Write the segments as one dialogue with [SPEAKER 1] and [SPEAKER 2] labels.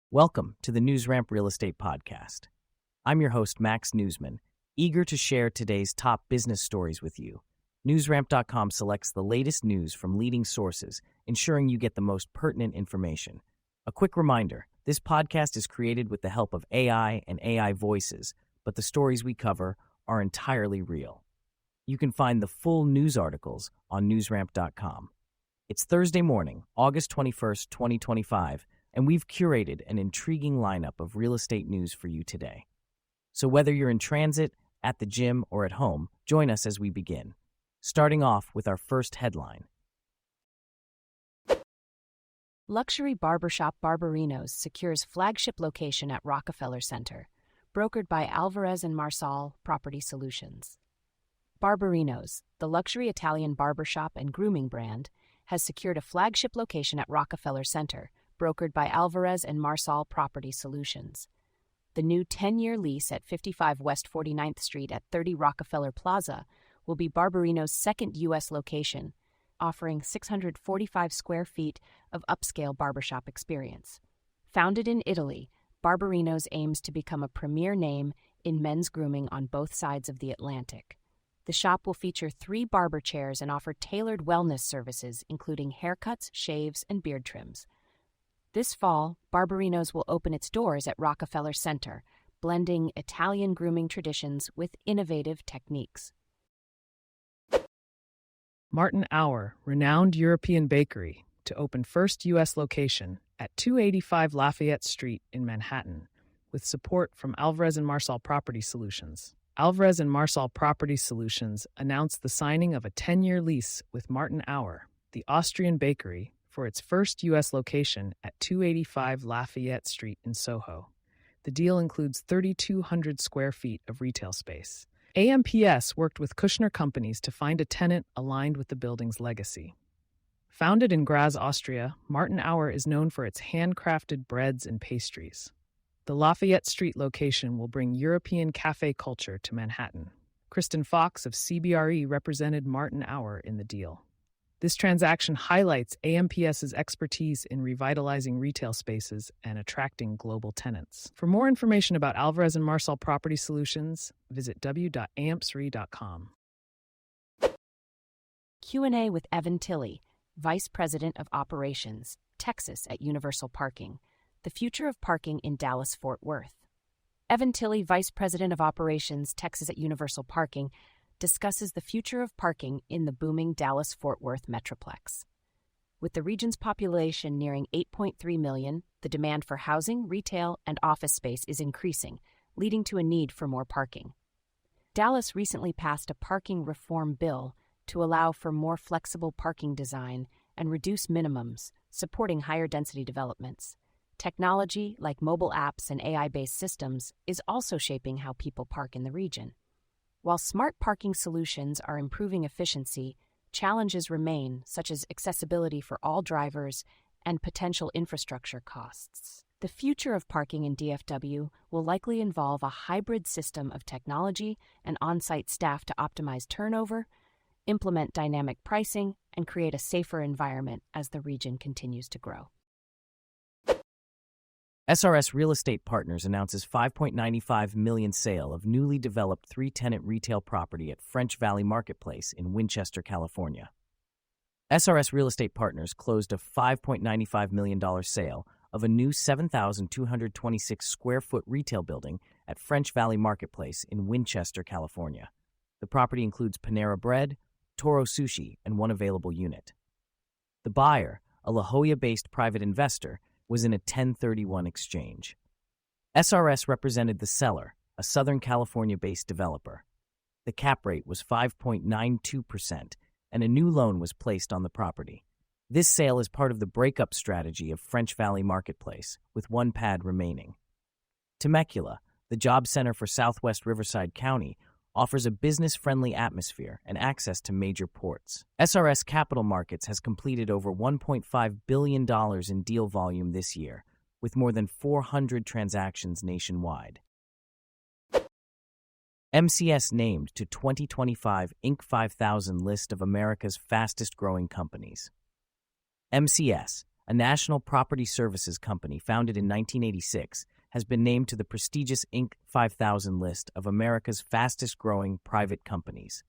[SPEAKER 1] Welcome to the NewsRamp Real Estate Podcast. I'm your host, Max Newsman, eager to share today's top business stories with you. NewsRamp.com selects the latest news from leading sources, ensuring you get the most pertinent information. A quick reminder, this podcast is created with the help of AI and AI voices, but the stories we cover are entirely real. You can find the full news articles on NewsRamp.com. It's Thursday morning, August 21st, 2025, and we've curated an intriguing lineup of real estate news for you today. So whether you're in transit, at the gym, or at home, join us as we begin. Starting off with our first headline.
[SPEAKER 2] Luxury barbershop Barbarinos secures flagship location at Rockefeller Center, brokered by Alvarez & Marsal Property Solutions. Barbarinos, the luxury Italian barbershop and grooming brand, has secured a flagship location at Rockefeller Center, brokered by Alvarez & Marsal Property Solutions. The new 10-year lease at 55 West 49th Street at 30 Rockefeller Plaza will be Barbarinos' second U.S. location, offering 645 square feet of upscale barbershop experience. Founded in Italy, Barbarinos aims to become a premier name in men's grooming on both sides of the Atlantic. The shop will feature 3 barber chairs and offer tailored wellness services, including haircuts, shaves, and beard trims. This fall, Barbarinos will open its doors at Rockefeller Center, blending Italian grooming traditions with innovative techniques.
[SPEAKER 3] Martin Auer, renowned European bakery, to open first U.S. location at 285 Lafayette Street in Manhattan, with support from Alvarez & Marsal Property Solutions. Alvarez & Marsal Property Solutions announced the signing of a 10-year lease with Martin Auer, the Austrian bakery, for its first U.S. location at 285 Lafayette Street in Soho. The deal includes 3,200 square feet of retail space. AMPS worked with Kushner Companies to find a tenant aligned with the building's legacy. Founded in Graz, Austria, Martin Auer is known for its handcrafted breads and pastries. The Lafayette Street location will bring European cafe culture to Manhattan. Kristen Fox of CBRE represented Martin Auer in the deal. This transaction highlights AMPS's expertise in revitalizing retail spaces and attracting global tenants. For more information about Alvarez & Marsal Property Solutions, visit w.ampsre.com.
[SPEAKER 2] Q&A with Evan Tilley, Vice President of Operations, Texas at Universal Parking. The future of parking in Dallas-Fort Worth. Evan Tilley, Vice President of Operations, Texas at Universal Parking, discusses the future of parking in the booming Dallas-Fort Worth metroplex. With the region's population nearing 8.3 million, the demand for housing, retail, and office space is increasing, leading to a need for more parking. Dallas recently passed a parking reform bill to allow for more flexible parking design and reduce minimums, supporting higher density developments. Technology, like mobile apps and AI-based systems, is also shaping how people park in the region. While smart parking solutions are improving efficiency, challenges remain, such as accessibility for all drivers and potential infrastructure costs. The future of parking in DFW will likely involve a hybrid system of technology and on-site staff to optimize turnover, implement dynamic pricing, and create a safer environment as the region continues to grow.
[SPEAKER 1] SRS Real Estate Partners announces $5.95 million sale of newly developed 3-tenant retail property at French Valley Marketplace in Winchester, California. SRS Real Estate Partners closed a $5.95 million sale of a new 7,226 square foot retail building at French Valley Marketplace in Winchester, California. The property includes Panera Bread, Toro Sushi, and one available unit. The buyer, a La Jolla-based private investor, was in a 1031 exchange. SRS represented the seller, a Southern California-based developer. The cap rate was 5.92%, and a new loan was placed on the property. This sale is part of the breakup strategy of French Valley Marketplace, with one pad remaining. Temecula, the job center for Southwest Riverside County, offers a business-friendly atmosphere and access to major ports. SRS Capital Markets has completed over $1.5 billion in deal volume this year, with more than 400 transactions nationwide. MCS named to 2025 Inc. 5000 list of America's fastest-growing companies. MCS, a national property services company founded in 1986, has been named to the prestigious Inc. 5000 list of America's fastest-growing private companies.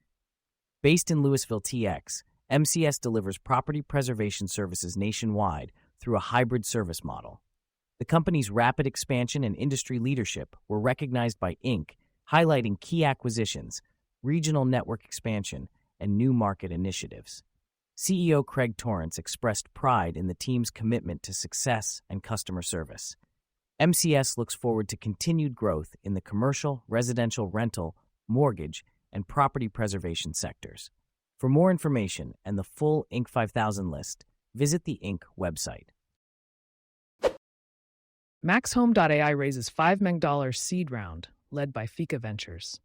[SPEAKER 1] Based in Louisville, TX, MCS delivers property preservation services nationwide through a hybrid service model. The company's rapid expansion and industry leadership were recognized by Inc., highlighting key acquisitions, regional network expansion, and new market initiatives. CEO Craig Torrance expressed pride in the team's commitment to success and customer service. MCS looks forward to continued growth in the commercial, residential rental, mortgage, and property preservation sectors. For more information and the full Inc. 5000 list, visit the Inc. website.
[SPEAKER 3] MaxHome.ai raises $5 million seed round, led by Fika Ventures.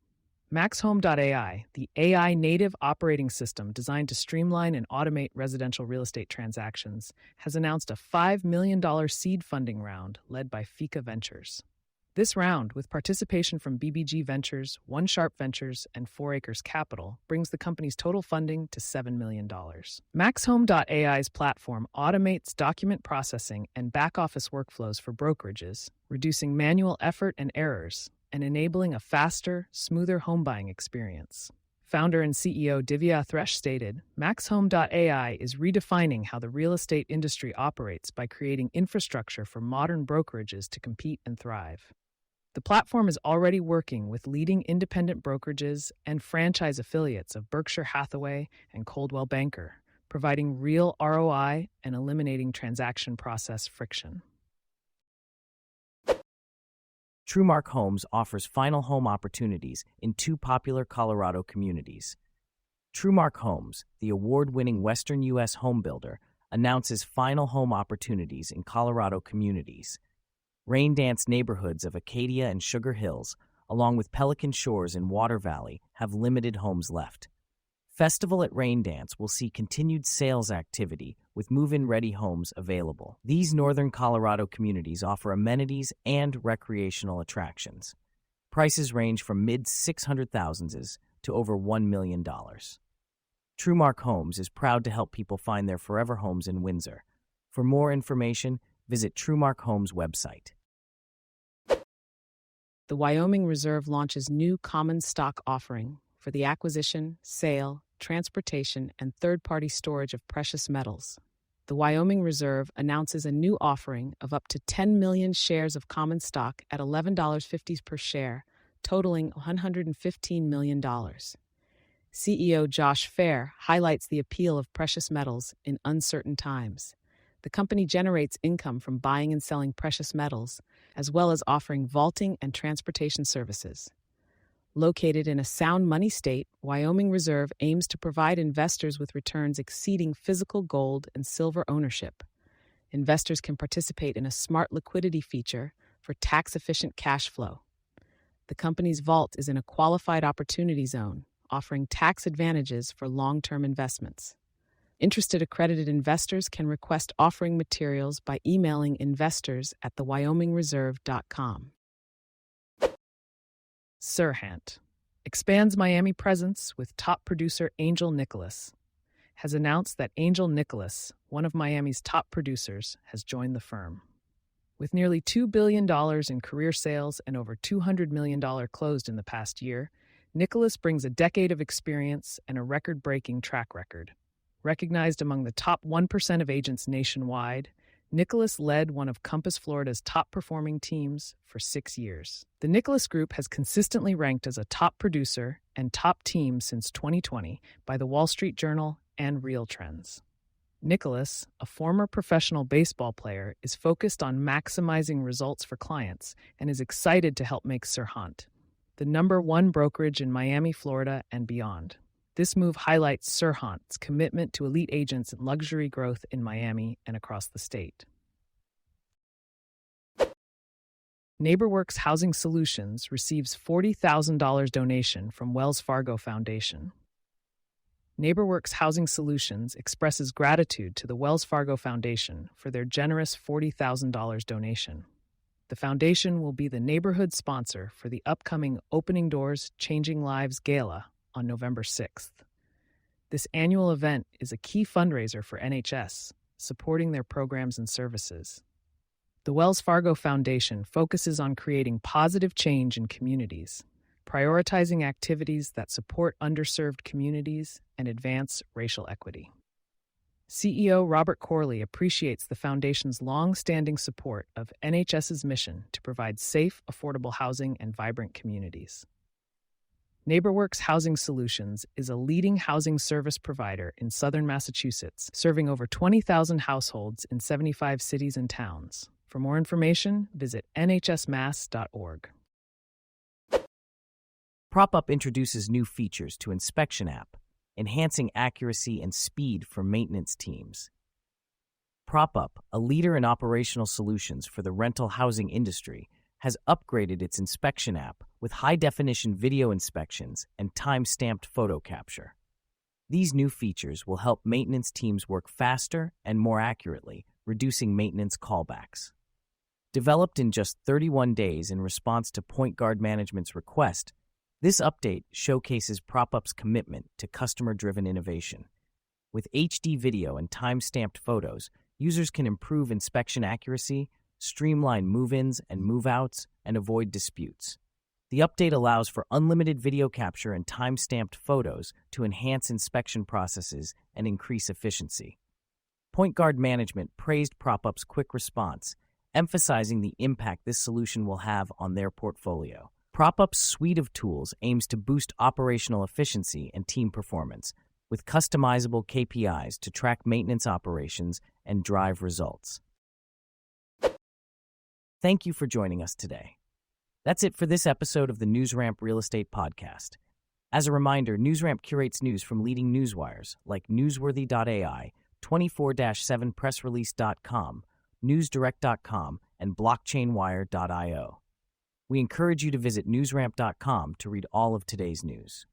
[SPEAKER 3] MaxHome.ai, the AI-native operating system designed to streamline and automate residential real estate transactions, has announced a $5 million seed funding round led by Fika Ventures. This round, with participation from BBG Ventures, One Sharp Ventures, and 4 Acres Capital, brings the company's total funding to $7 million. MaxHome.ai's platform automates document processing and back-office workflows for brokerages, reducing manual effort and errors, and enabling a faster, smoother home buying experience. Founder and CEO Divya Thresh stated, MaxHome.ai is redefining how the real estate industry operates by creating infrastructure for modern brokerages to compete and thrive. The platform is already working with leading independent brokerages and franchise affiliates of Berkshire Hathaway and Coldwell Banker, providing real ROI and eliminating transaction process friction.
[SPEAKER 1] TrueMark Homes offers final home opportunities in 2 popular Colorado communities. TrueMark Homes, the award-winning Western U.S. home builder, announces final home opportunities in Colorado communities. Raindance neighborhoods of Acadia and Sugar Hills, along with Pelican Shores and Water Valley, have limited homes left. Festival at Raindance will see continued sales activity with move-in-ready homes available. These northern Colorado communities offer amenities and recreational attractions. Prices range from mid-600,000s to over $1 million. TrueMark Homes is proud to help people find their forever homes in Windsor. For more information, visit TrueMark Homes website.
[SPEAKER 2] The Wyoming Reserve launches new common stock offering for the acquisition, sale, transportation, and third-party storage of precious metals. The Wyoming Reserve announces a new offering of up to 10 million shares of common stock at $11.50 per share, totaling $115 million. CEO Josh Fair highlights the appeal of precious metals in uncertain times. The company generates income from buying and selling precious metals, as well as offering vaulting and transportation services. Located in a sound money state, Wyoming Reserve aims to provide investors with returns exceeding physical gold and silver ownership. Investors can participate in a smart liquidity feature for tax-efficient cash flow. The company's vault is in a qualified opportunity zone, offering tax advantages for long-term investments. Interested accredited investors can request offering materials by emailing investors@thewyomingreserve.com. Serhant expands Miami presence with top producer Angel Nicholas, has announced that Angel Nicholas, one of Miami's top producers, has joined the firm. With nearly $2 billion in career sales and over $200 million closed in the past year, Nicholas brings a decade of experience and a record-breaking track record. Recognized among the top 1% of agents nationwide, Nicholas led one of Compass Florida's top-performing teams for 6 years. The Nicholas Group has consistently ranked as a top producer and top team since 2020 by the Wall Street Journal and Real Trends. Nicholas, a former professional baseball player, is focused on maximizing results for clients and is excited to help make Serhant the #1 brokerage in Miami, Florida, and beyond. This move highlights Serhant's commitment to elite agents and luxury growth in Miami and across the state. NeighborWorks Housing Solutions receives $40,000 donation from Wells Fargo Foundation. NeighborWorks Housing Solutions expresses gratitude to the Wells Fargo Foundation for their generous $40,000 donation. The foundation will be the neighborhood sponsor for the upcoming Opening Doors, Changing Lives Gala on November 6th. This annual event is a key fundraiser for NHS,
[SPEAKER 3] supporting their programs and services. The Wells Fargo Foundation focuses on creating positive change in communities, prioritizing activities that support underserved communities and advance racial equity. CEO Robert Corley appreciates the Foundation's long-standing support of NHS's mission to provide safe, affordable housing and vibrant communities. NeighborWorks Housing Solutions is a leading housing service provider in southern Massachusetts, serving over 20,000 households in 75 cities and towns. For more information, visit nhsmass.org.
[SPEAKER 1] PropUp introduces new features to Inspection app, enhancing accuracy and speed for maintenance teams. PropUp, a leader in operational solutions for the rental housing industry, has upgraded its inspection app with high-definition video inspections and time-stamped photo capture. These new features will help maintenance teams work faster and more accurately, reducing maintenance callbacks. Developed in just 31 days in response to PointGuard Management's request, this update showcases PropUp's commitment to customer-driven innovation. With HD video and time-stamped photos, users can improve inspection accuracy, streamline move-ins and move-outs, and avoid disputes. The update allows for unlimited video capture and time-stamped photos to enhance inspection processes and increase efficiency. PointGuard Management praised PropUp's quick response, emphasizing the impact this solution will have on their portfolio. PropUp's suite of tools aims to boost operational efficiency and team performance, with customizable KPIs to track maintenance operations and drive results. Thank you for joining us today. That's it for this episode of the NewsRamp Real Estate Podcast. As a reminder, NewsRamp curates news from leading newswires like Newsworthy.ai, 24/7pressrelease.com, NewsDirect.com, and BlockchainWire.io. We encourage you to visit newsramp.com to read all of today's news.